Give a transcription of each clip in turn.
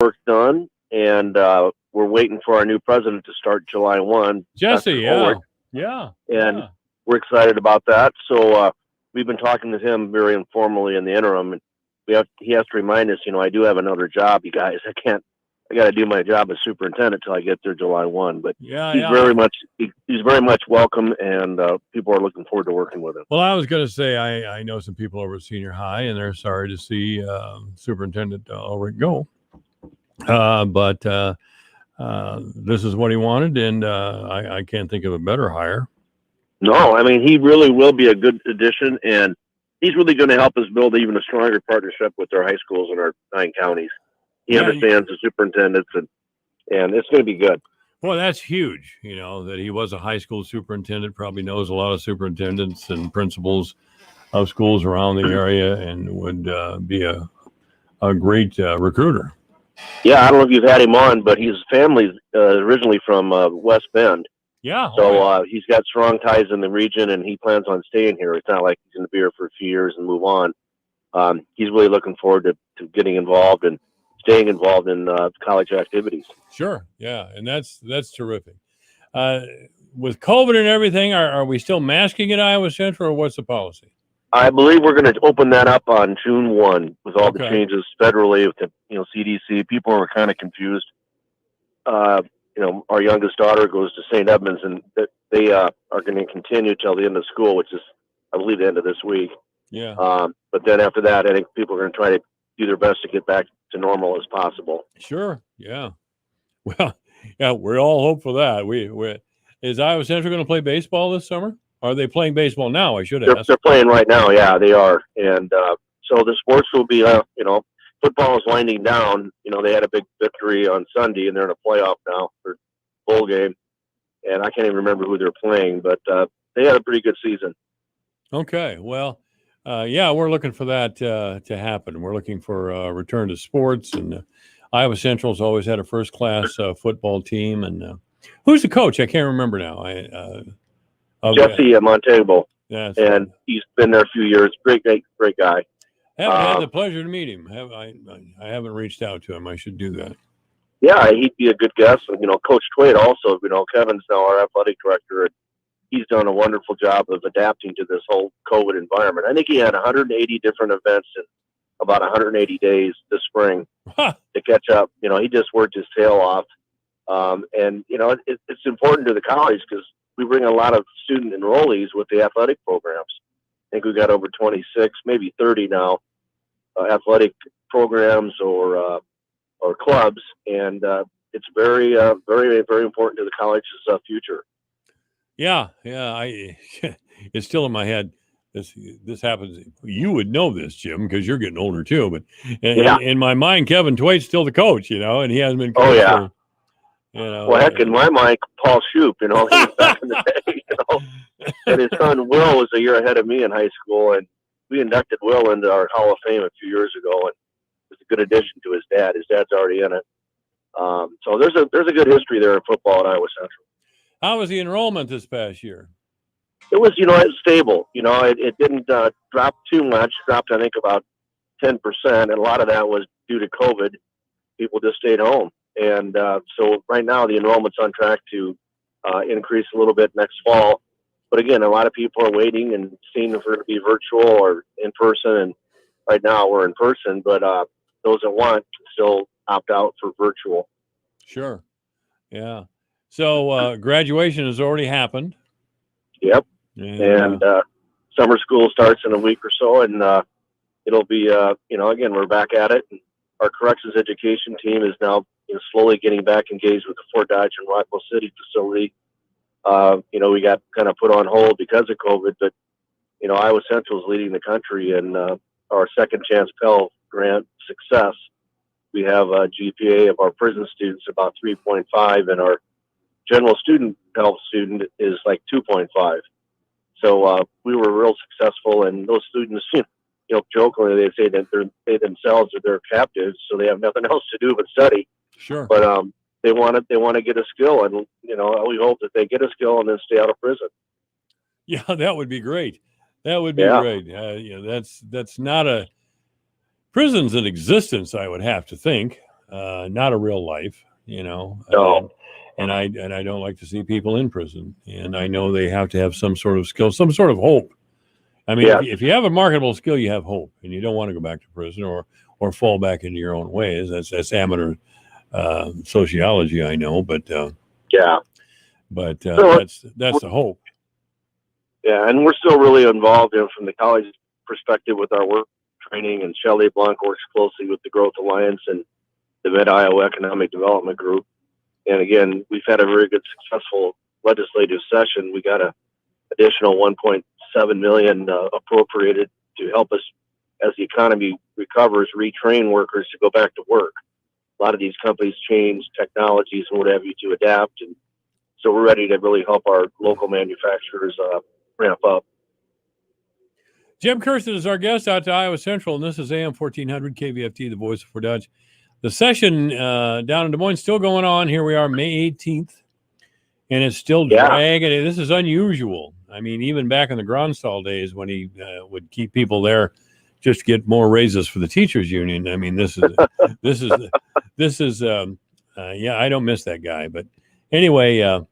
work's done, and we're waiting for our new president to start July 1. Jesse, yeah. And we're excited about that. So we've been talking to him very informally in the interim, and he has to remind us, I do have another job, you guys. I got to do my job as superintendent till I get there July 1. But he's very much welcome, and people are looking forward to working with him. Well, I was going to say I know some people over at senior high, and they're sorry to see Superintendent Ulrich go. But this is what he wanted, and I can't think of a better hire. No, I mean, he really will be a good addition, and he's really going to help us build even a stronger partnership with our high schools in our 9 counties. He understands the superintendents, and it's going to be good. Well, that's huge, that he was a high school superintendent, probably knows a lot of superintendents and principals of schools around the area, and would be a great recruiter. Yeah, I don't know if you've had him on, but his family's originally from West Bend. Yeah. So he's got strong ties in the region, and he plans on staying here. It's not like he's going to be here for a few years and move on. He's really looking forward to getting involved and staying involved in college activities. Sure. Yeah. And that's terrific. With COVID and everything, are we still masking at Iowa Central, or what's the policy? I believe we're going to open that up on June 1 with all the changes federally with the CDC. People are kind of confused. Our youngest daughter goes to St. Edmunds, and they are going to continue till the end of school, which is, I believe, the end of this week. Yeah. But then after that, I think people are going to try to do their best to get back to normal as possible. Sure. Yeah. Well, yeah, we all hope for that. Is Iowa Central going to play baseball this summer? Are they playing baseball now? I should ask. They're playing right now. Yeah, they are. And so the sports will be, football is winding down. They had a big victory on Sunday, and they're in a playoff now for bowl game. And I can't even remember who they're playing, but they had a pretty good season. Okay. Well, we're looking for that to happen. We're looking for a return to sports, and Iowa Central's always had a first-class football team. And who's the coach? I can't remember now. Jesse Montego. And he's been there a few years. Great guy. I haven't had the pleasure to meet him. I haven't reached out to him. I should do that. Yeah, he'd be a good guest. And, Coach Twade also, Kevin's now our athletic director, and he's done a wonderful job of adapting to this whole COVID environment. I think he had 180 different events in about 180 days this spring to catch up. He just worked his tail off. And, it's important to the college because we bring a lot of student enrollees with the athletic programs. I think we've got over 26, maybe 30 now, athletic programs or clubs. And it's very, very, very important to the college's future. Yeah. It's still in my head. This happens. You would know this, Jim, because you're getting older too. But in my mind, Kevin Twait's still the coach, and he hasn't been coach. Oh yeah. Well, heck, in my mind, Paul Shoup, he was back in the day, And his son Will was a year ahead of me in high school, and we inducted Will into our Hall of Fame a few years ago, and it was a good addition to his dad. His dad's already in it. So there's a good history there in football at Iowa Central. How was the enrollment this past year? It was, it was stable. It didn't drop too much. It dropped, I think, about 10%, and a lot of that was due to COVID. People just stayed home. And so right now the enrollment's on track to increase a little bit next fall. But again, a lot of people are waiting and seeing if we're going to be virtual or in person. And right now we're in person, but those that want can still opt out for virtual. Sure. Yeah. So graduation has already happened. Yep. And summer school starts in a week or so, and it'll be, again, we're back at it. And our corrections education team is now slowly getting back engaged with the Fort Dodge and Rockwell City facility. We got kind of put on hold because of COVID, but, Iowa Central is leading the country in our Second Chance Pell Grant success. We have a GPA of our prison students about 3.5, and our general student health student is like 2.5. So we were real successful, and those students, jokingly they say that they themselves are their captives, so they have nothing else to do but study. Sure. But they want to get a skill, and we hope that they get a skill and then stay out of prison. Yeah, that would be great. That would be great. That's not a prison's in existence, I would have to think. not a real life, you know. No. And I don't like to see people in prison. And I know they have to have some sort of skill, some sort of hope. I mean, Yes. if you have a marketable skill, you have hope, and you don't want to go back to prison or fall back into your own ways. That's amateur sociology, I know, but Yeah. that's the hope. Yeah, and we're still really involved in from the college perspective with our work training, and Shelley Blanc works closely with the Growth Alliance and the Mid-Iowa Economic Development Group. And again, we've had a very good, successful legislative session. We got an additional 1.7 million appropriated to help us as the economy recovers, retrain workers to go back to work. A lot of these companies change technologies and what have you to adapt, and so we're ready to really help our local manufacturers ramp up. Jim Kersten is our guest out to Iowa Central, and this is AM 1400 KVFT, the voice of Fort Dodge. The session down in Des Moines still going on. Here we are, May 18th, and it's still dragging. This is unusual. I mean, even back in the Gronstal days when he would keep people there just to get more raises for the teachers union. I mean, this is I don't miss that guy. But anyway,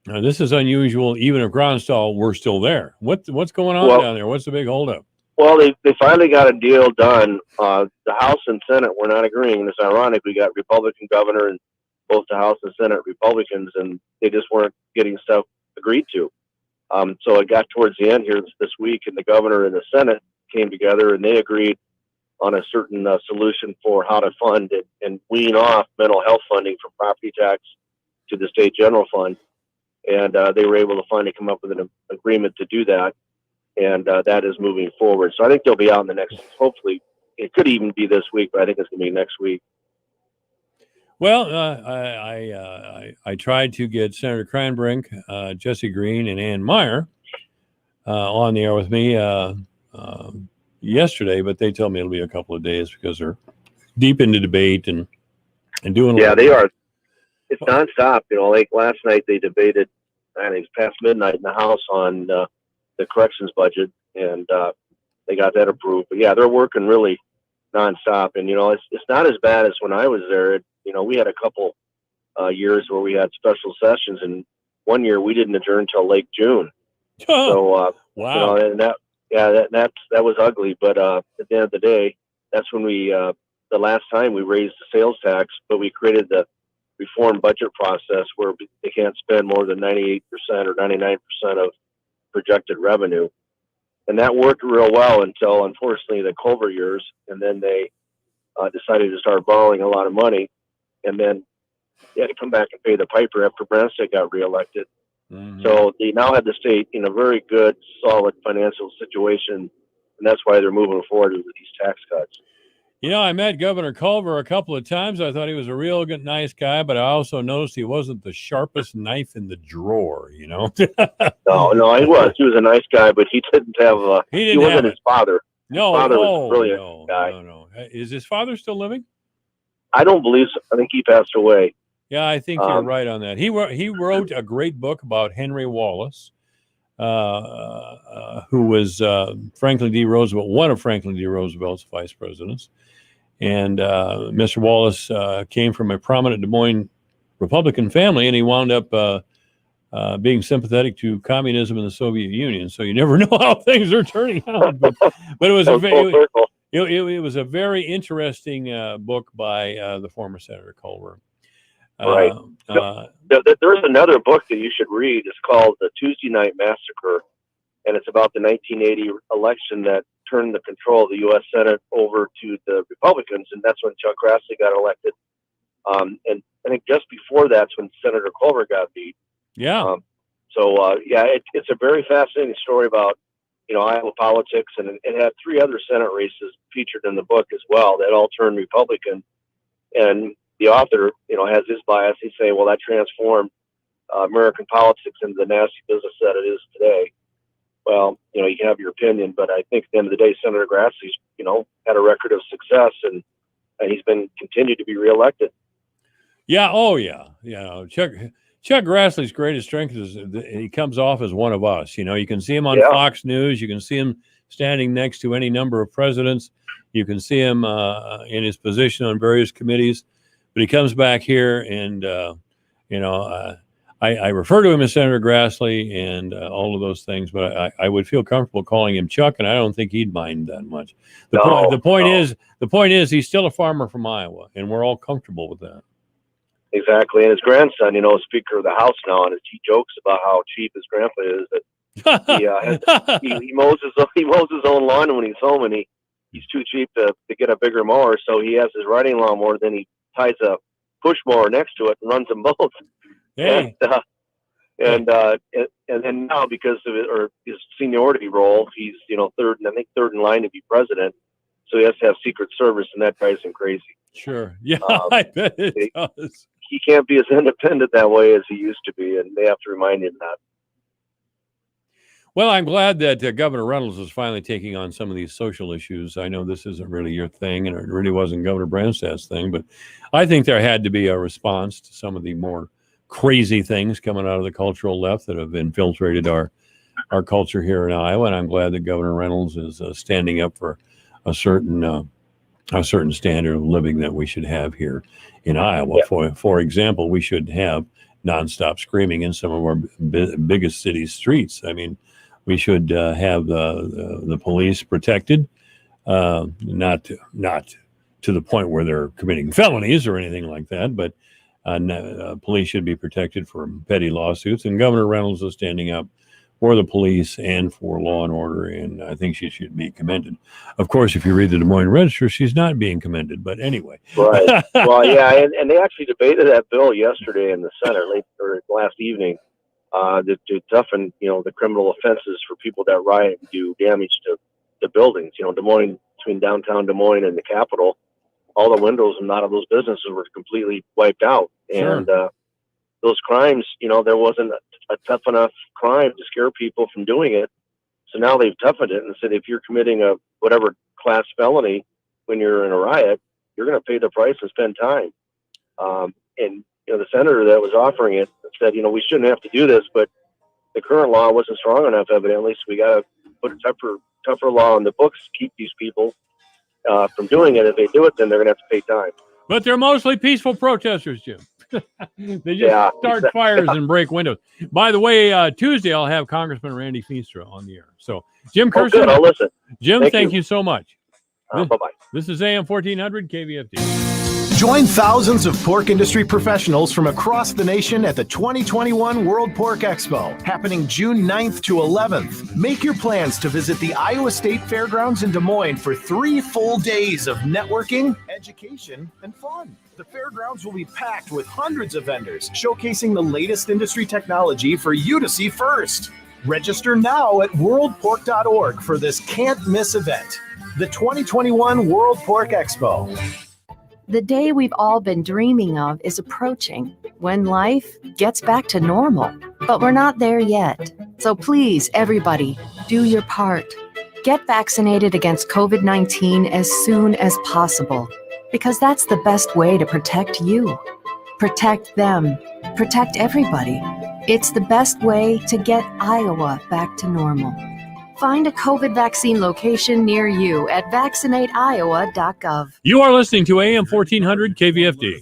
this is unusual. Even if Gronstal, we're still there. What's going on down there? What's the big holdup? Well, they finally got a deal done. The House and Senate were not agreeing. It's ironic. We got Republican governor and both the House and Senate Republicans, and they just weren't getting stuff agreed to. So it got towards the end here this week, and the governor and the Senate came together, and they agreed on a certain solution for how to fund it and wean off mental health funding from property tax to the state general fund. And they were able to finally come up with an agreement to do that. And that is moving forward. So I think they'll be out in the next, hopefully, it could even be this week, but I think it's going to be next week. Well, I tried to get Senator Cranbrink, Jesse Green, and Ann Meyer on the air with me yesterday, but they tell me it'll be a couple of days because they're deep into debate and doing. Yeah, they are. It's nonstop. You know, like last night they debated, I think it was past midnight in the House on the corrections budget, and they got that approved. But yeah, they're working really nonstop. And you know, it's not as bad as when I was there. You know, we had a couple years where we had special sessions, and one year we didn't adjourn until late June. So wow, you know, and that was ugly. But at the end of the day, that's when we the last time we raised the sales tax, but we created the reform budget process where they can't spend more than 98% or 99% of projected revenue. And that worked real well until, unfortunately, the Culver years. And then they decided to start borrowing a lot of money. And then they had to come back and pay the piper after Branstad got reelected. Mm-hmm. So they now have the state in a very good, solid financial situation. And that's why they're moving forward with these tax cuts. You know, I met Governor Culver a couple of times. I thought he was a real good, nice guy, but I also noticed he wasn't the sharpest knife in the drawer, you know? No, he was. He was a nice guy, but he didn't have he wasn't his father. No, his father was a brilliant guy. No. Is his father still living? I don't believe so. I think he passed away. Yeah, I think you're right on that. He wrote a great book about Henry Wallace, who was Franklin D. Roosevelt, one of Franklin D. Roosevelt's vice presidents. And Mr. Wallace came from a prominent Des Moines Republican family, and he wound up being sympathetic to communism in the Soviet Union. So you never know how things are turning out. But it was it was a very interesting book by the former Senator Culver. Right. There's another book that you should read. It's called The Tuesday Night Massacre, and it's about the 1980 election that turned the control of the U.S. Senate over to the Republicans, and that's when Chuck Grassley got elected. And I think just before that's when Senator Culver got beat. Yeah. It's a very fascinating story about, you know, Iowa politics, and it had 3 other Senate races featured in the book as well that all turned Republican. And the author, you know, has his bias. He say, well, that transformed American politics into the nasty business that it is today. Well, you know, you can have your opinion, but I think at the end of the day, Senator Grassley's, you know, had a record of success, and he's been continued to be reelected. Yeah. Oh, yeah. Yeah. Chuck Grassley's greatest strength is he comes off as one of us. You know, you can see him on Fox News. You can see him standing next to any number of presidents. You can see him in his position on various committees. But he comes back here and, I refer to him as Senator Grassley and all of those things, but I would feel comfortable calling him Chuck, and I don't think he'd mind that much. The point is he's still a farmer from Iowa, and we're all comfortable with that. Exactly. And his grandson, is Speaker of the House now, and he jokes about how cheap his grandpa is. That he mows his own lawn when he's home, and he's too cheap to get a bigger mower, so he has his riding lawnmower. Then he ties a push mower next to it and runs them both. Hey. And then now, because of it, or his seniority role, he's third in line to be president, so he has to have Secret Service, and that drives him crazy. Sure, yeah, I bet it does. He can't be as independent that way as he used to be, and they have to remind him that. Well, I'm glad that Governor Reynolds is finally taking on some of these social issues. I know this isn't really your thing, and it really wasn't Governor Branstad's thing, but I think there had to be a response to some of the more crazy things coming out of the cultural left that have infiltrated our culture here in Iowa, and I'm glad that Governor Reynolds is standing up for a certain standard of living that we should have here in Iowa. Yeah. For example, we should have nonstop screaming in some of our biggest city streets. I mean, we should have the police protected, not to the point where they're committing felonies or anything like that, but police should be protected from petty lawsuits. And Governor Reynolds is standing up for the police and for law and order, and I think she should be commended. Of course, if you read the Des Moines Register, she's not being commended, but anyway. Right. Well, yeah, and they actually debated that bill yesterday in the Senate, last evening, to toughen, the criminal offenses for people that riot and do damage to the buildings. Des Moines, between downtown Des Moines and the Capitol, all the windows in a lot of those businesses were completely wiped out. Sure. And those crimes, there wasn't a tough enough crime to scare people from doing it. So now they've toughened it and said, if you're committing a whatever class felony when you're in a riot, you're going to pay the price and spend time. And the senator that was offering it said, we shouldn't have to do this, but the current law wasn't strong enough, evidently. So we got to put a tougher law in the books to keep these people from doing it. If they do it, then they're going to have to pay time. But they're mostly peaceful protesters, Jim. They just start fires and break windows. By the way, Tuesday I'll have Congressman Randy Feenstra on the air. So, Jim Kersten, good. I'll listen. Jim, thank you so much. Bye-bye. This is AM 1400 KVFD. Join thousands of pork industry professionals from across the nation at the 2021 World Pork Expo, happening June 9th to 11th. Make your plans to visit the Iowa State Fairgrounds in Des Moines for 3 full days of networking, education, and fun. The fairgrounds will be packed with hundreds of vendors showcasing the latest industry technology for you to see first. Register now at worldpork.org for this can't-miss event. The 2021 World Pork Expo. The day we've all been dreaming of is approaching, when life gets back to normal. But we're not there yet. So please, everybody, do your part. Get vaccinated against COVID-19 as soon as possible, because that's the best way to protect you. Protect them. Protect everybody. It's the best way to get Iowa back to normal. Find a COVID vaccine location near you at vaccinateiowa.gov. You are listening to AM 1400 KVFD.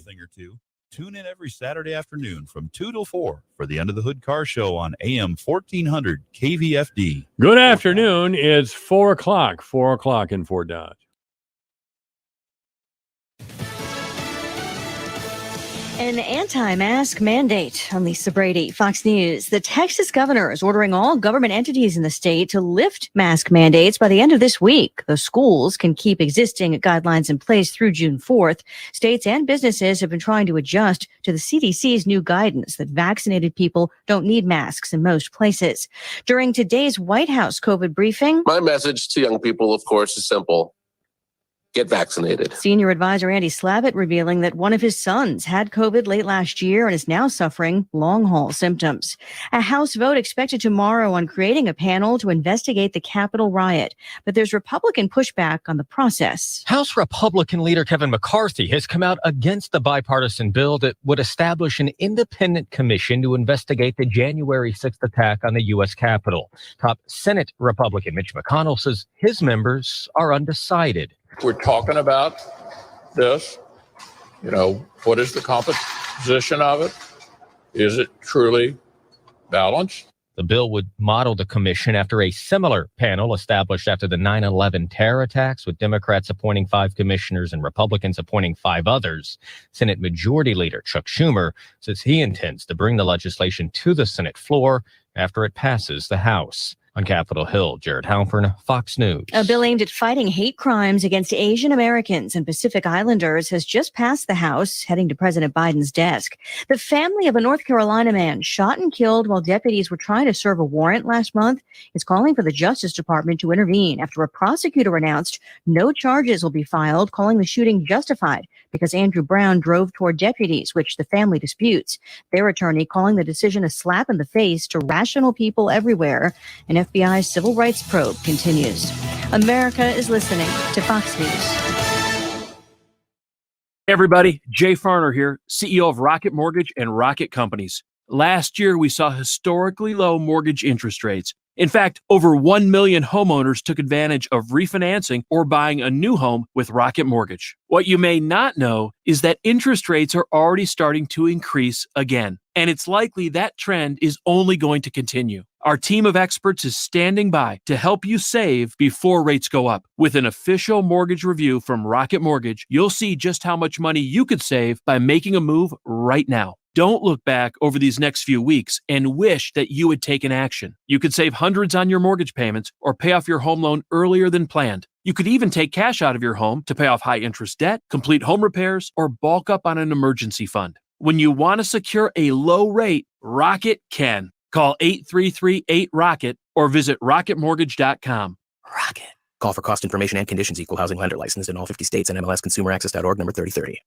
Tune in every Saturday afternoon from 2 till 4 for the Under the Hood Car Show on AM 1400 KVFD. Good afternoon. It's 4 o'clock in Fort Dodge. An anti-mask mandate. I'm Lisa Brady, Fox News. The Texas governor is ordering all government entities in the state to lift mask mandates by the end of this week. The schools can keep existing guidelines in place through June 4th. States and businesses have been trying to adjust to the CDC's new guidance that vaccinated people don't need masks in most places. During today's White House COVID briefing, my message to young people, of course, is simple. Get vaccinated. Senior advisor Andy Slavitt revealing that one of his sons had COVID late last year and is now suffering long-haul symptoms. A House vote expected tomorrow on creating a panel to investigate the Capitol riot. But there's Republican pushback on the process. House Republican leader Kevin McCarthy has come out against the bipartisan bill that would establish an independent commission to investigate the January 6th attack on the U.S. Capitol. Top Senate Republican Mitch McConnell says his members are undecided. We're talking about this. What is the composition of it? Is it truly balanced? The bill would model the commission after a similar panel established after the 9/11 terror attacks, with Democrats appointing 5 commissioners and Republicans appointing 5 others. Senate Majority Leader Chuck Schumer says he intends to bring the legislation to the Senate floor after it passes the House. On Capitol Hill, Jared Halpern, Fox News. A bill aimed at fighting hate crimes against Asian Americans and Pacific Islanders has just passed the House, heading to President Biden's desk. The family of a North Carolina man shot and killed while deputies were trying to serve a warrant last month is calling for the Justice Department to intervene after a prosecutor announced no charges will be filed, calling the shooting justified because Andrew Brown drove toward deputies, which the family disputes. Their attorney calling the decision a slap in the face to rational people everywhere. An FBI's civil rights probe continues. America is listening to Fox News. Hey everybody, Jay Farner here, CEO of Rocket Mortgage and Rocket Companies. Last year, we saw historically low mortgage interest rates. In fact, over 1 million homeowners took advantage of refinancing or buying a new home with Rocket Mortgage. What you may not know is that interest rates are already starting to increase again, and it's likely that trend is only going to continue. Our team of experts is standing by to help you save before rates go up. With an official mortgage review from Rocket Mortgage, you'll see just how much money you could save by making a move right now. Don't look back over these next few weeks and wish that you had taken action. You could save hundreds on your mortgage payments or pay off your home loan earlier than planned. You could even take cash out of your home to pay off high-interest debt, complete home repairs, or bulk up on an emergency fund. When you want to secure a low rate, Rocket can. Call 833-8-ROCKET or visit rocketmortgage.com. Rocket. Call for cost information and conditions. Equal housing lender licensed in all 50 states and MLSConsumerAccess.org number 3030.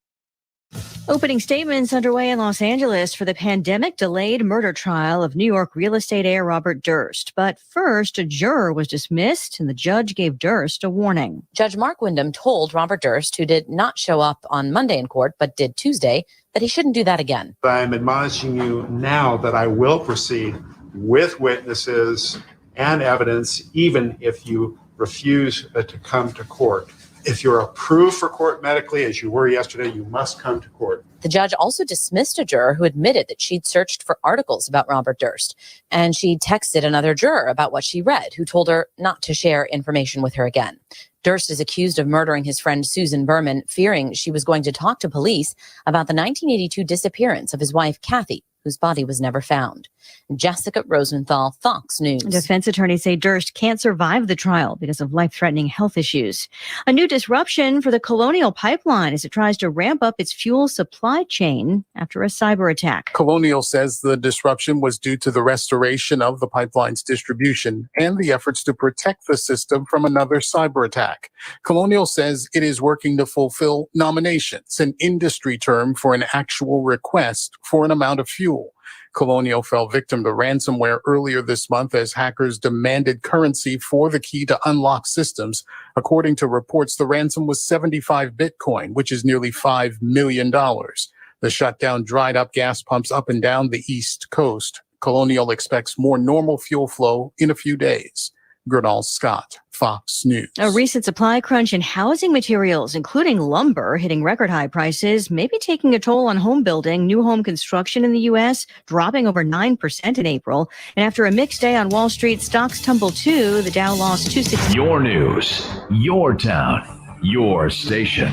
Opening statements underway in Los Angeles for the pandemic-delayed murder trial of New York real estate heir Robert Durst. But first, a juror was dismissed, and the judge gave Durst a warning. Judge Mark Wyndham told Robert Durst, who did not show up on Monday in court but did Tuesday, that he shouldn't do that again. I'm admonishing you now that I will proceed with witnesses and evidence, even if you refuse to come to court. If you're approved for court medically, as you were yesterday, you must come to court. The judge also dismissed a juror who admitted that she'd searched for articles about Robert Durst, and she texted another juror about what she read, who told her not to share information with her again. Durst is accused of murdering his friend Susan Berman, fearing she was going to talk to police about the 1982 disappearance of his wife, Kathy, whose body was never found. Jessica Rosenthal, Fox News. Defense attorneys say Durst can't survive the trial because of life-threatening health issues. A new disruption for the Colonial Pipeline as it tries to ramp up its fuel supply chain after a cyber attack. Colonial says the disruption was due to the restoration of the pipeline's distribution and the efforts to protect the system from another cyber attack. Colonial says it is working to fulfill nominations, an industry term for an actual request for an amount of fuel. Colonial fell victim to ransomware earlier this month as hackers demanded currency for the key to unlock systems. According to reports, the ransom was 75 Bitcoin, which is nearly $5 million. The shutdown dried up gas pumps up and down the East Coast. Colonial expects more normal fuel flow in a few days. Gernal Scott, Fox News. A recent supply crunch in housing materials, including lumber, hitting record high prices, may be taking a toll on home building. New home construction in the U.S. dropping over 9% in April. And after a mixed day on Wall Street, stocks tumbled too. The Dow lost 260. Your news, your town, your station.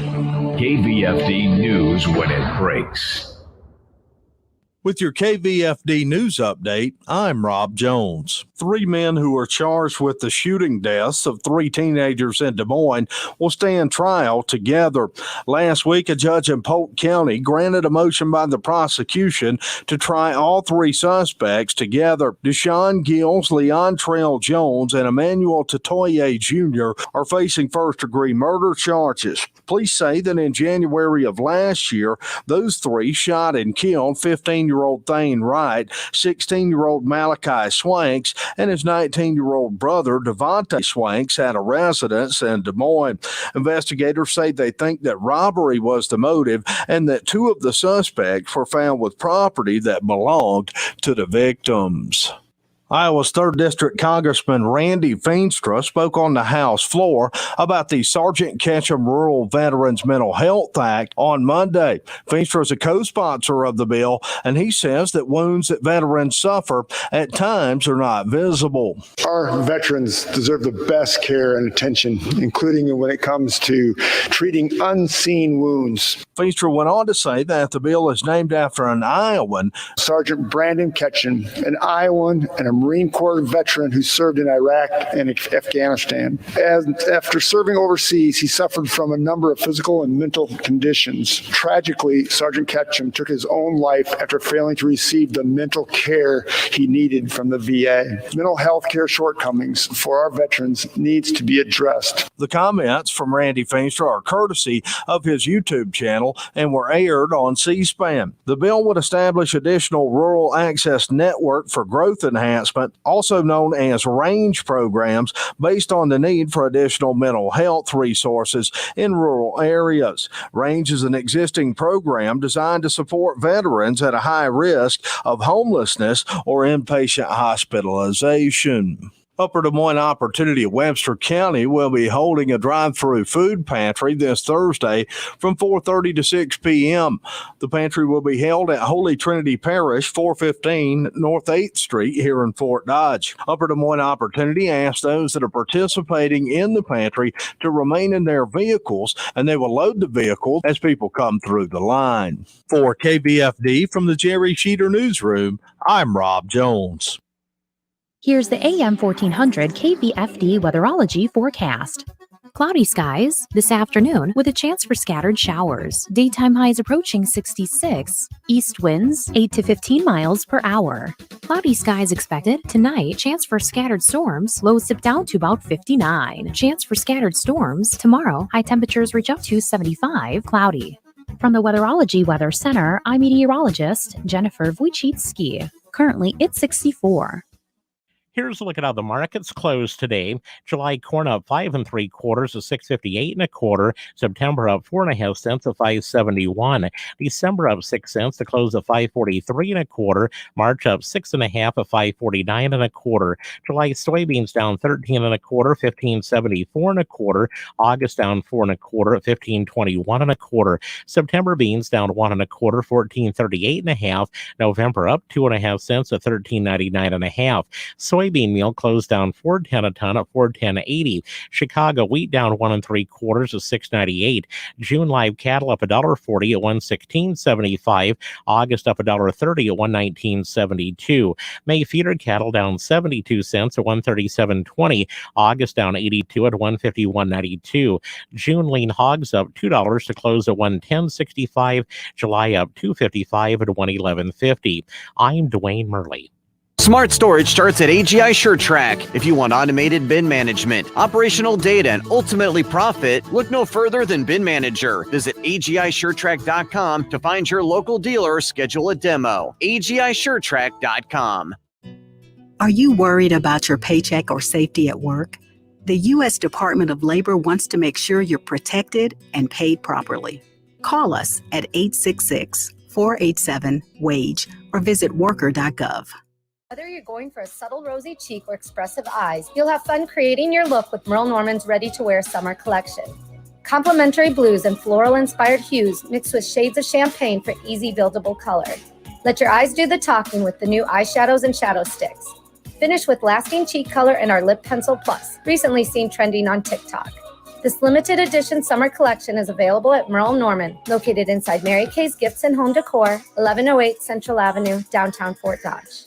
KVFD News when it breaks. With your KVFD News Update, I'm Rob Jones. 3 men who are charged with the shooting deaths of 3 teenagers in Des Moines will stand trial together. Last week, a judge in Polk County granted a motion by the prosecution to try all 3 suspects together. Deshaun Gills, Leon Trail Jones, and Emmanuel Tatoye Jr. are facing first-degree murder charges. Police say that in January of last year, those 3 shot and killed 15-year-old Thane Wright, 16-year-old Malachi Swanks, and his 19-year-old brother, Devontae Swanks, at a residence in Des Moines. Investigators say they think that robbery was the motive and that 2 of the suspects were found with property that belonged to the victims. Iowa's 3rd District Congressman Randy Feenstra spoke on the House floor about the Sergeant Ketchum Rural Veterans Mental Health Act on Monday. Feenstra is a co-sponsor of the bill, and he says that wounds that veterans suffer at times are not visible. Our veterans deserve the best care and attention, including when it comes to treating unseen wounds. Feenstra went on to say that the bill is named after an Iowan, Sergeant Brandon Ketchum, an Iowan and a Marine Corps veteran who served in Iraq and Afghanistan. After serving overseas, he suffered from a number of physical and mental conditions. Tragically, Sergeant Ketchum took his own life after failing to receive the mental care he needed from the VA. Mental health care shortcomings for our veterans needs to be addressed. The comments from Randy Feenstra are courtesy of his YouTube channel and were aired on C-SPAN. The bill would establish additional rural access network for growth enhancement, also known as range programs, based on the need for additional mental health resources in rural areas. Range is an existing program designed to support veterans at a high risk of homelessness or inpatient hospitalization. Upper Des Moines Opportunity of Webster County will be holding a drive-through food pantry this Thursday from 4:30 to 6 p.m. The pantry will be held at Holy Trinity Parish, 415 North 8th Street here in Fort Dodge. Upper Des Moines Opportunity asks those that are participating in the pantry to remain in their vehicles, and they will load the vehicle as people come through the line. For KVFD from the Jerry Sheeter Newsroom, I'm Rob Jones. Here's the AM 1400 KVFD Weatherology forecast. Cloudy skies this afternoon with a chance for scattered showers. Daytime highs approaching 66. East winds 8 to 15 miles per hour. Cloudy skies expected tonight. Chance for scattered storms. Lows dip down to about 59. Chance for scattered storms tomorrow. High temperatures reach up to 75. Cloudy. From the Weatherology Weather Center, I'm meteorologist Jennifer Wojcicki. Currently, it's 64. Here's a look at how the markets closed today. July corn up 5 3/4 to 6.58 1/4. September up 4.5 cents to 5.71. December up 6 cents to close at 5.43 1/4. March up 6.5 at 5.49 1/4. July soybeans down 13 1/4, 15.74 1/4. August down 4 1/4 at 15.21 1/4. September beans down 1 1/4, 14.38 1/2. November up 2.5 cents at 13.99 1/2. Soybean meal closed down 4.10 a ton at 4.10.80. Chicago wheat down 1 3/4 to 6.98. June live cattle up $1.40 at 116.75. August up $1.30 at 119.72. May feeder cattle down 72 cents at 137.20. August down 82 at 151.92. June lean hogs up $2 to close at 110.65. July up $2.55 at 111.50. I'm Dwayne Murley. Smart storage starts at AGI SureTrack. If you want automated bin management, operational data, and ultimately profit, look no further than Bin Manager. Visit AGISureTrack.com to find your local dealer or schedule a demo. AGISureTrack.com. Are you worried about your paycheck or safety at work? The U.S. Department of Labor wants to make sure you're protected and paid properly. Call us at 866-487-WAGE or visit worker.gov. Whether you're going for a subtle rosy cheek or expressive eyes, you'll have fun creating your look with Merle Norman's ready-to-wear summer collection. Complementary blues and floral-inspired hues mixed with shades of champagne for easy buildable color. Let your eyes do the talking with the new eyeshadows and shadow sticks. Finish with lasting cheek color and our Lip Pencil Plus, recently seen trending on TikTok. This limited edition summer collection is available at Merle Norman, located inside Mary Kay's Gifts and Home Decor, 1108 Central Avenue, downtown Fort Dodge.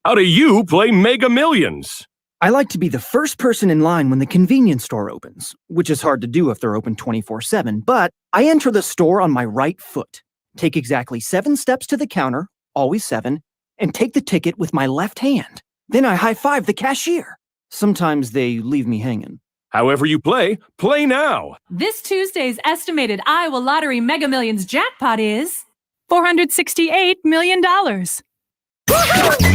How do you play Mega Millions? I like to be the first person in line when the convenience store opens, which is hard to do if they're open 24/7, but I enter the store on my right foot, take exactly 7 steps to the counter, always 7, and take the ticket with my left hand. Then I high-five the cashier. Sometimes they leave me hanging. However you play, play now. This Tuesday's estimated Iowa Lottery Mega Millions jackpot is $468 million.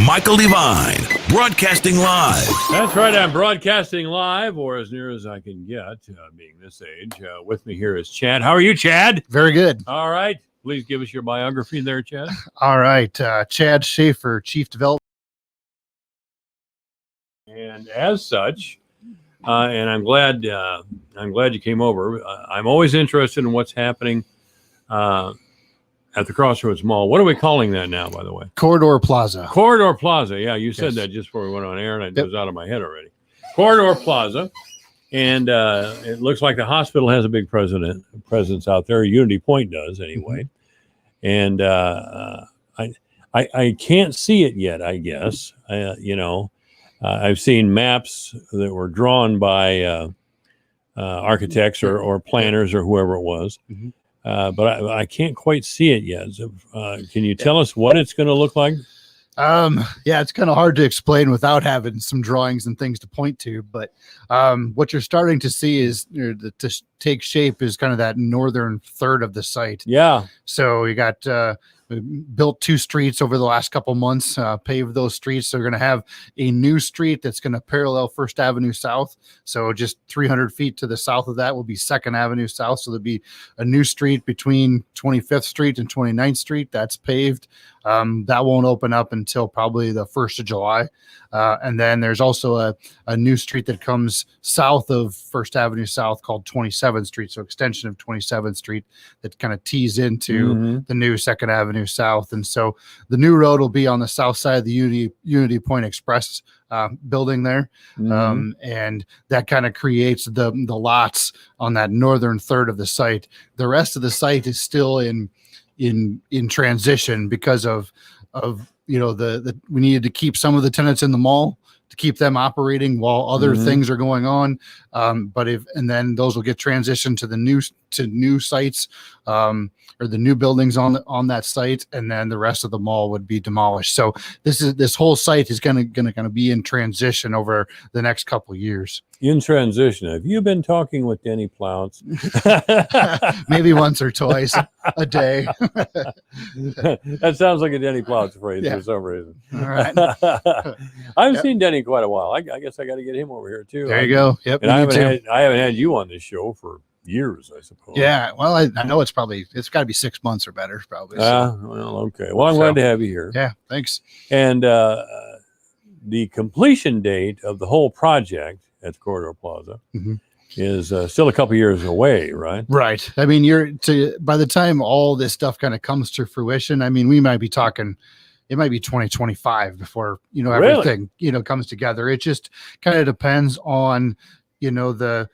Michael Devine, broadcasting live. That's right, I'm broadcasting live, or as near as I can get, being this age. With me here is Chad. How are you, Chad? Very good. All right. Please give us your biography there, Chad. All right. Chad Schaefer, Chief Development And as such, and I'm glad you came over. I'm always interested in what's happening at the Crossroads Mall. What are we calling that now, by the way? Corridor Plaza. Corridor Plaza. Yeah, you said Yes. that just before we went on air, and it was out of my head already. Corridor Plaza. And it looks like the hospital has a big presence out there. Unity Point does, anyway. And I can't see it yet, I guess. I've seen maps that were drawn by architects or planners or whoever it was. But I can't quite see it yet. So, can you tell us what it's going to look like? Yeah, it's kind of hard to explain without having some drawings and things to point to. But what you're starting to see is to take shape is kind of that northern third of the site. Yeah. So you got we built 2 streets over the last couple months, paved those streets. So we're going to have a new street that's going to parallel First Avenue South. So just 300 feet to the south of that will be Second Avenue South. So there'll be a new street between 25th Street and 29th Street that's paved. That won't open up until probably the 1st of July. And then there's also a new street that comes south of First Avenue South called 27th Street. So extension of 27th Street that kind of tees into the new Second Avenue South. And so the new road will be on the south side of the Unity Point Express building there. And that kind of creates the lots on that northern third of the site. The rest of the site is still in transition because of the we needed to keep some of the tenants in the mall to keep them operating while other things are going on. And then those will get transitioned to new sites or the new buildings on that site, and then the rest of the mall would be demolished. So this whole site is going to be in transition over the next couple of years. In transition. Have you been talking with Denny Plouts? Maybe once or twice a day. That sounds like a Denny Plouts phrase for some reason. All right. I've seen Denny quite a while. I guess I got to get him over here too. There you go. Yep. And I haven't had you on this show for years, I suppose. Yeah. Well, I know it's got to be 6 months or better, probably. Well, okay. Well, I'm glad to have you here. Yeah. Thanks. And the completion date of the whole project at the Corridor Plaza is still a couple years away, right? Right. I mean, by the time all this stuff kind of comes to fruition, I mean, we might be talking, it might be 2025 before, everything, comes together. It just kind of depends on, the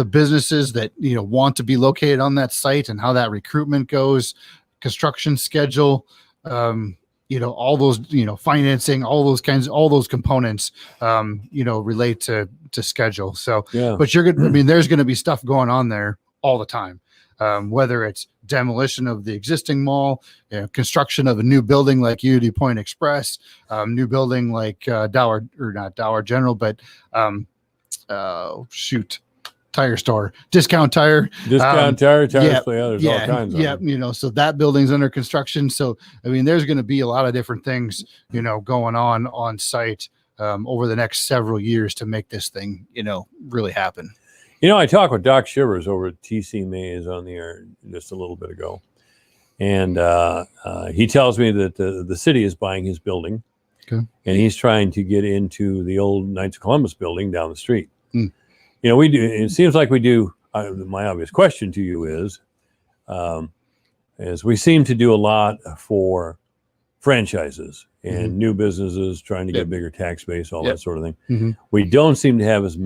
businesses that, want to be located on that site and how that recruitment goes, construction schedule, all those, financing, all those components, relate to schedule. So, but there's going to be stuff going on there all the time. Whether it's demolition of the existing mall, construction of a new building like Unity Point Express, new building like not Dollar General, but tire store, Discount Tire, Tire, there's all kinds of them. So that building's under construction. So, I mean, there's going to be a lot of different things, going on site over the next several years to make this thing, really happen. I talked with Doc Shivers over at TC Mays on the air just a little bit ago. And he tells me that the city is buying his building. Okay. And he's trying to get into the old Knights of Columbus building down the street. We do. It seems like we do. My obvious question to you is we seem to do a lot for franchises and new businesses trying to get a bigger tax base, all that sort of thing. We don't seem to have as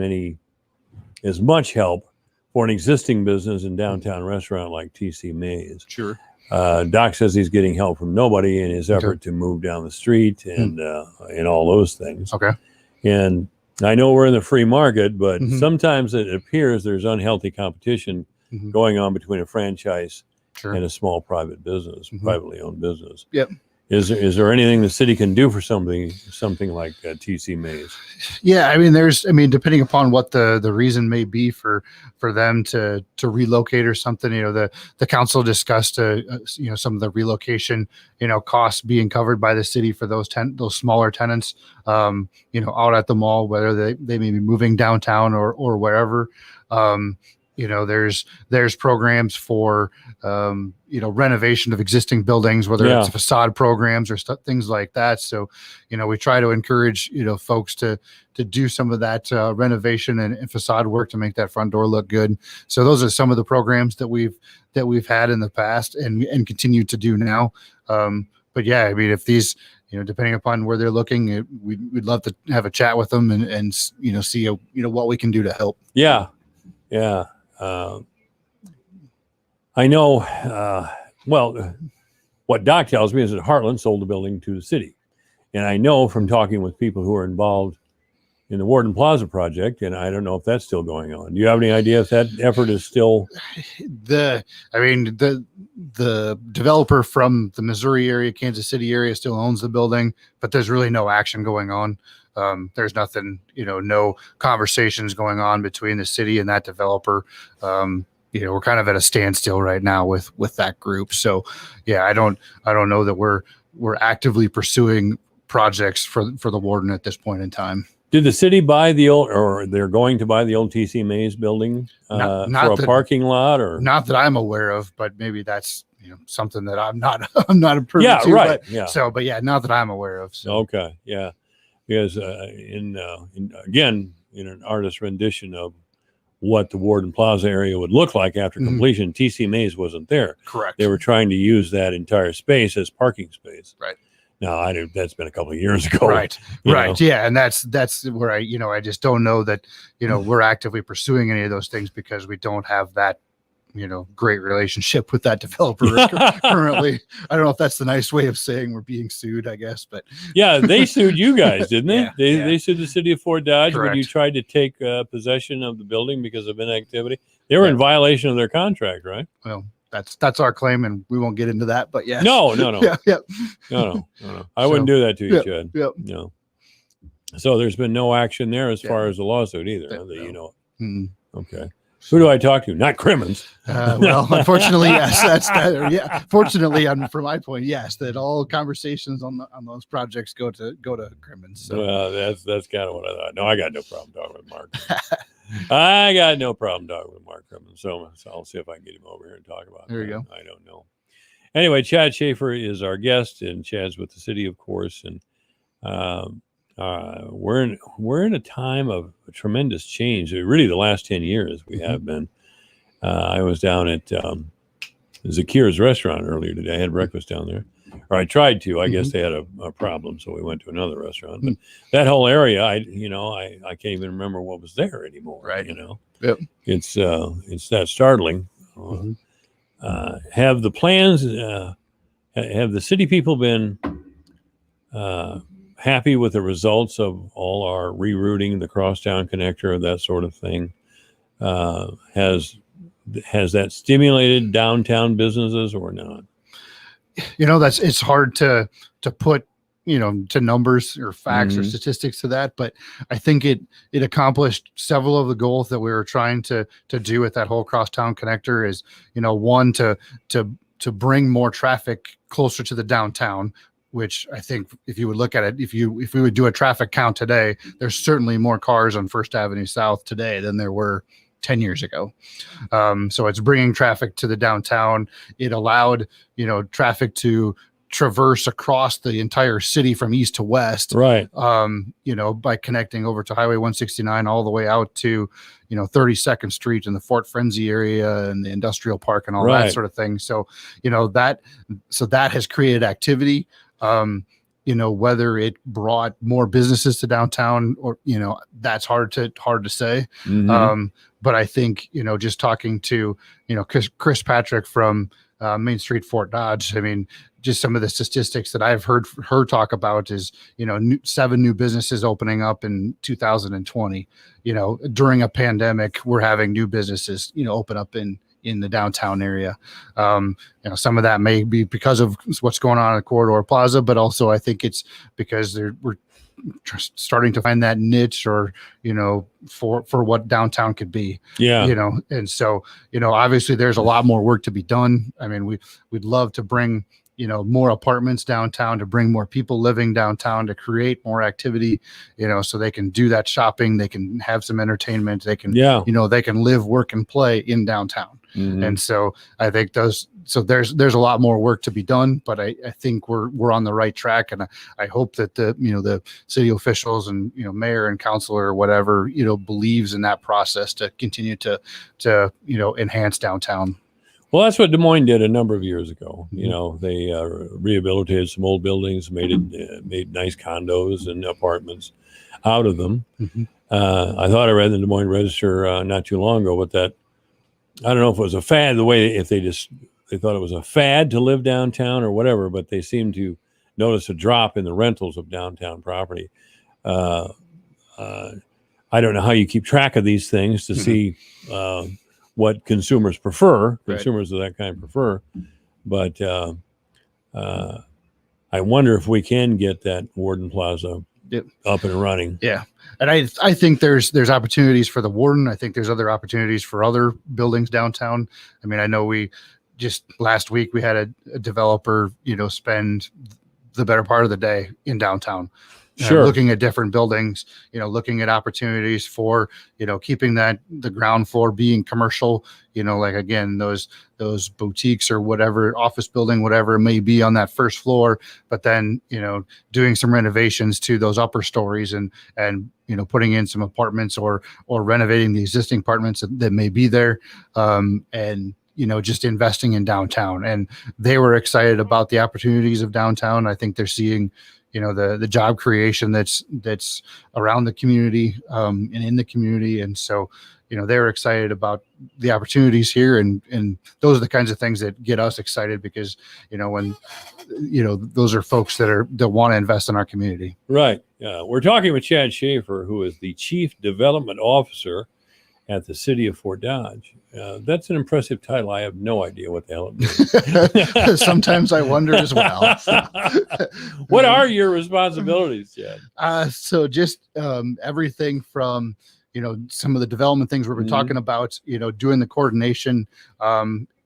much help for an existing business in downtown restaurant like TC Mays. Sure. Doc says he's getting help from nobody in his effort to move down the street and all those things. Okay. And I know we're in the free market, but sometimes it appears there's unhealthy competition going on between a franchise and a small private business, privately owned business. Yep. Is there anything the city can do for something like TC Mays? Yeah, I mean, depending upon what the reason may be for them to relocate or something, the council discussed some of the relocation costs being covered by the city for those smaller tenants out at the mall, whether they may be moving downtown or wherever. there's programs for renovation of existing buildings, whether it's facade programs or things like that. So we try to encourage folks to do some of that renovation and facade work to make that front door look good. So those are some of the programs that we've had in the past and continue to do now. But yeah, I mean, if these depending upon where they're looking, we'd love to have a chat with them and see what we can do to help. Yeah. I know, what Doc tells me is that Heartland sold the building to the city. And I know from talking with people who are involved in the Warden Plaza project, and I don't know if that's still going on. Do you have any idea if that effort is still? The developer from the Missouri area, Kansas City area still owns the building, but there's really no action going on. There's nothing, no conversations going on between the city and that developer. We're kind of at a standstill right now with that group. So yeah, I don't know that we're actively pursuing projects for the Warden at this point in time. Did the city buy or they're going to buy the old TC Mays building for a parking lot, or not that I'm aware of, but maybe that's something that I'm not a privy to. Right. But not that I'm aware of. So. Okay. Yeah. Because in an artist's rendition of what the Warden Plaza area would look like after completion, TC Mays wasn't there. Correct. They were trying to use that entire space as parking space. Right. No, that's been a couple of years ago. Right. Yeah. And that's where I just don't know that, we're actively pursuing any of those things because we don't have that, great relationship with that developer currently. I don't know if that's the nice way of saying we're being sued, I guess, but yeah, they sued you guys, didn't they? Yeah, They sued the city of Fort Dodge. Correct. When you tried to take possession of the building because of inactivity. They were in violation of their contract, right? Well, that's our claim, and we won't get into that. But yes. No. Yeah. No. I wouldn't do that to you, Chad. Yep. No. So there's been no action there as far as the lawsuit either. Okay. Who do I talk to? Not Crimmins. Well, unfortunately, yes. Fortunately, from my point, yes, that all conversations on those projects go to Crimmins. So. Well, that's kind of what I thought. No, I got no problem talking with Mark. I got no problem talking with Mark Crimmins. So I'll see if I can get him over here and talk about it. There you go. I don't know. Anyway, Chad Schaefer is our guest, and Chad's with the city, of course, and we're in a time of tremendous change. Really, the last 10 years we have been. I was down at Zakir's restaurant earlier today. I had breakfast down there, or I tried to. I guess they had a problem, so we went to another restaurant. But that whole area, I can't even remember what was there anymore. Right. Yep. It's that startling. Have the plans? Have the city people been happy with the results of all our rerouting, the crosstown connector, that sort of thing? Has that stimulated downtown businesses or not? It's hard to put to numbers or facts or statistics to that, but I think it accomplished several of the goals that we were trying to do with that whole crosstown connector. Is one, to bring more traffic closer to the downtown, which I think if you would look at it, if we would do a traffic count today, there's certainly more cars on First Avenue South today than there were 10 years ago. So it's bringing traffic to the downtown. It allowed, traffic to traverse across the entire city from east to west. Right. By connecting over to Highway 169 all the way out to, 32nd Street in the Fort Frenzy area and the industrial park and all that sort of thing. So, that has created activity. Whether it brought more businesses to downtown or, that's hard to say. But I think, just talking to, Chris Patrick from Main Street, Fort Dodge, I mean, just some of the statistics that I've heard her talk about is, 7 new businesses opening up in 2020, during a pandemic, we're having new businesses, open up in the downtown area. Some of that may be because of what's going on at Corridor Plaza, but also I think it's because we're starting to find that niche or, for what downtown could be. Yeah. And so, obviously there's a lot more work to be done. I mean, we'd love to bring, more apartments downtown, to bring more people living downtown, to create more activity, so they can do that shopping, they can have some entertainment, they can, they can live, work, and play in downtown. And so I think there's a lot more work to be done, but I think we're on the right track, and I hope that the city officials and mayor and councilor or whatever believes in that process to continue to enhance downtown. Well, that's what Des Moines did a number of years ago. They rehabilitated some old buildings, made nice condos and apartments out of them. I thought I read in the Des Moines Register not too long ago, but that, I don't know if it was a fad, if they thought it was a fad to live downtown or whatever, but they seemed to notice a drop in the rentals of downtown property. I don't know how you keep track of these things to see what consumers prefer. Consumers of that kind prefer, but I wonder if we can get that Warden Plaza up and running. Yeah. And I think there's opportunities for the Warden. I think there's other opportunities for other buildings downtown. I mean, I know we just last week we had a developer, spend the better part of the day in downtown, looking at different buildings, looking at opportunities for, keeping the ground floor being commercial, like again, those boutiques or whatever, office building, whatever it may be on that first floor, but then, doing some renovations to those upper stories and putting in some apartments or renovating the existing apartments that may be there. And just investing in downtown, and they were excited about the opportunities of downtown. I think they're seeing, the job creation that's around the community, and in the community. And so, they're excited about the opportunities here. And those are the kinds of things that get us excited, because, when, those are folks that want to invest in our community. Right. We're talking with Chad Schaefer, who is the Chief Development Officer at the city of Fort Dodge. That's an impressive title. I have no idea what the hell it means. Sometimes I wonder as well. What are your responsibilities, Chad? So just everything from, some of the development things we've been talking about, doing the coordination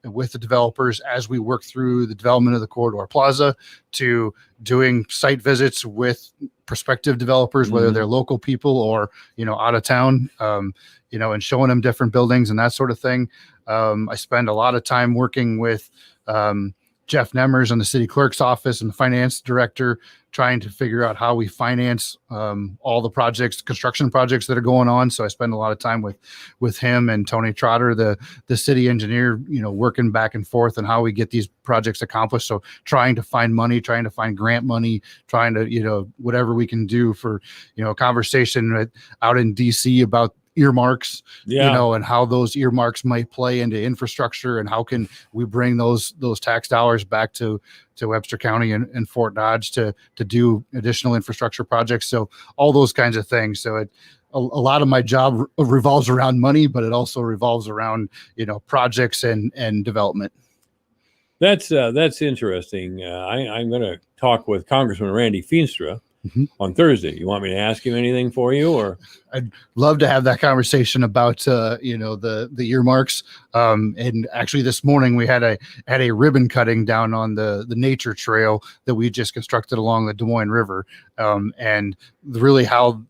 with the developers as we work through the development of the Corridor Plaza, to doing site visits with prospective developers, whether they're local people or, out of town, and showing them different buildings and that sort of thing. I spend a lot of time working with Jeff Nemmers in the city clerk's office and the finance director, trying to figure out how we finance all the construction projects that are going on. So I spend a lot of time with him and Tony Trotter, the city engineer, working back and forth on how we get these projects accomplished. So trying to find money, trying to find grant money, trying to, whatever we can do for, a conversation out in DC about earmarks, and how those earmarks might play into infrastructure, and how can we bring those tax dollars back to Webster County and Fort Dodge to do additional infrastructure projects. So all those kinds of things. So a lot of my job revolves around money, but it also revolves around, projects and development. That's interesting. I'm going to talk with Congressman Randy Feenstra on Thursday. You want me to ask him anything for you, or? I'd love to have that conversation about the earmarks. And actually this morning we had a ribbon cutting down on the nature trail that we just constructed along the Des Moines River. And really and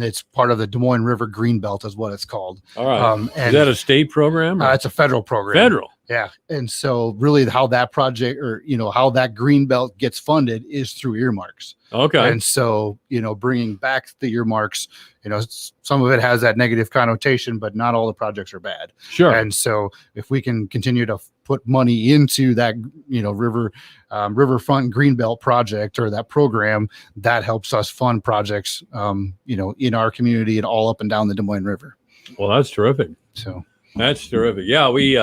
it's part of the Des Moines River Greenbelt is what it's called. All right. And is that a state program? It's a federal program. Federal. Yeah. And so really how that project, or, how that Greenbelt gets funded is through earmarks. Okay. And so, bringing back the earmarks, some of it has that negative connotation, but not all the projects are bad. Sure. And so if we can continue to put money into that, riverfront Greenbelt project or that program, that helps us fund projects, in our community and all up and down the Des Moines River. Well, that's terrific. So that's terrific. Yeah. We,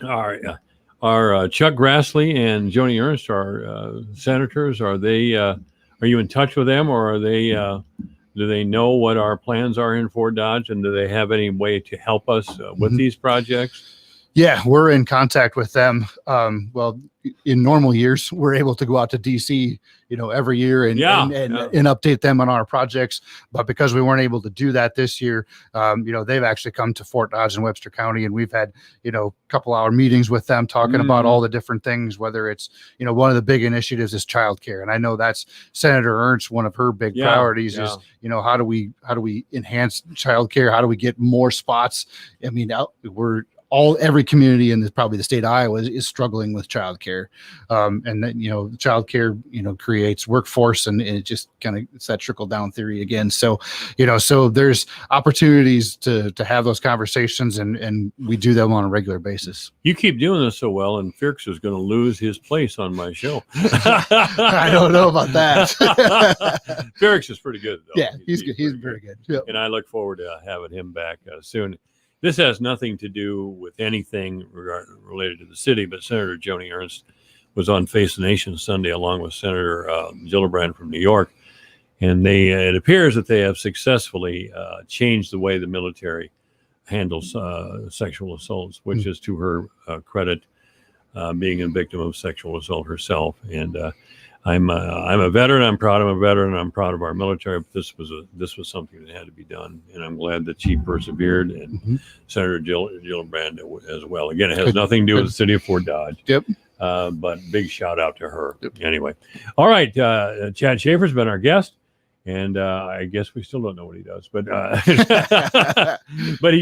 our Chuck Grassley and Joni Ernst are senators. Are you in touch with them, or are they? Do they know what our plans are in Fort Dodge, and do they have any way to help us with these projects? Yeah, we're in contact with them. Well, in normal years, we're able to go out to DC, every year and update them on our projects. But because we weren't able to do that this year, they've actually come to Fort Dodge and Webster County, and we've had, couple-hour meetings with them talking about all the different things, whether it's, one of the big initiatives is childcare. And I know that's Senator Ernst, one of her big priorities is, how do we enhance childcare? How do we get more spots? I mean, every community in probably the state of Iowa is struggling with childcare. And then, childcare, creates workforce and it just it's that trickle down theory again. So, so there's opportunities to have those conversations and we do them on a regular basis. You keep doing this so well, and Firks is going to lose his place on my show. I don't know about that. Firks is pretty good, though. Yeah, he's good. He's very good. Yep. And I look forward to having him back soon. This has nothing to do with anything related to the city, but Senator Joni Ernst was on Face the Nation Sunday along with Senator Gillibrand from New York. And it appears that they have successfully changed the way the military handles sexual assaults, which is to her credit, being a victim of sexual assault herself. And I'm a veteran. I'm proud of a veteran. I'm proud of our military. But this was something that had to be done, and I'm glad that she persevered. And Senator Gillibrand as well. Again, it has nothing to do with the city of Fort Dodge. Yep. But big shout out to her. Yep. Anyway, all right. Chad Schaefer's been our guest, and I guess we still don't know what he does, but but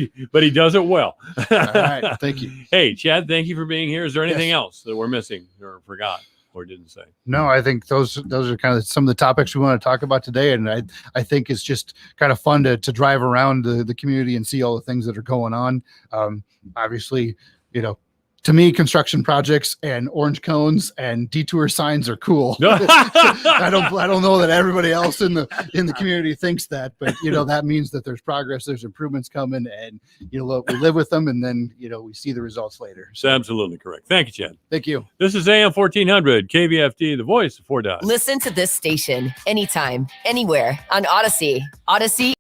he does it well. All right. Thank you. Hey, Chad, thank you for being here. Is there anything else that we're missing or forgot? Or didn't say? No, I think those are kind of some of the topics we want to talk about today, and I think it's just kind of fun to drive around the community and see all the things that are going on. Obviously, to me, construction projects and orange cones and detour signs are cool. I don't know that everybody else in the community thinks that, but that means that there's progress, there's improvements coming, and we live with them, and then we see the results later. That's absolutely correct. Thank you, Chad. Thank you. This is AM 1400 KVFD, the voice of Fort Dodge. Listen to this station anytime, anywhere on Odyssey. Odyssey.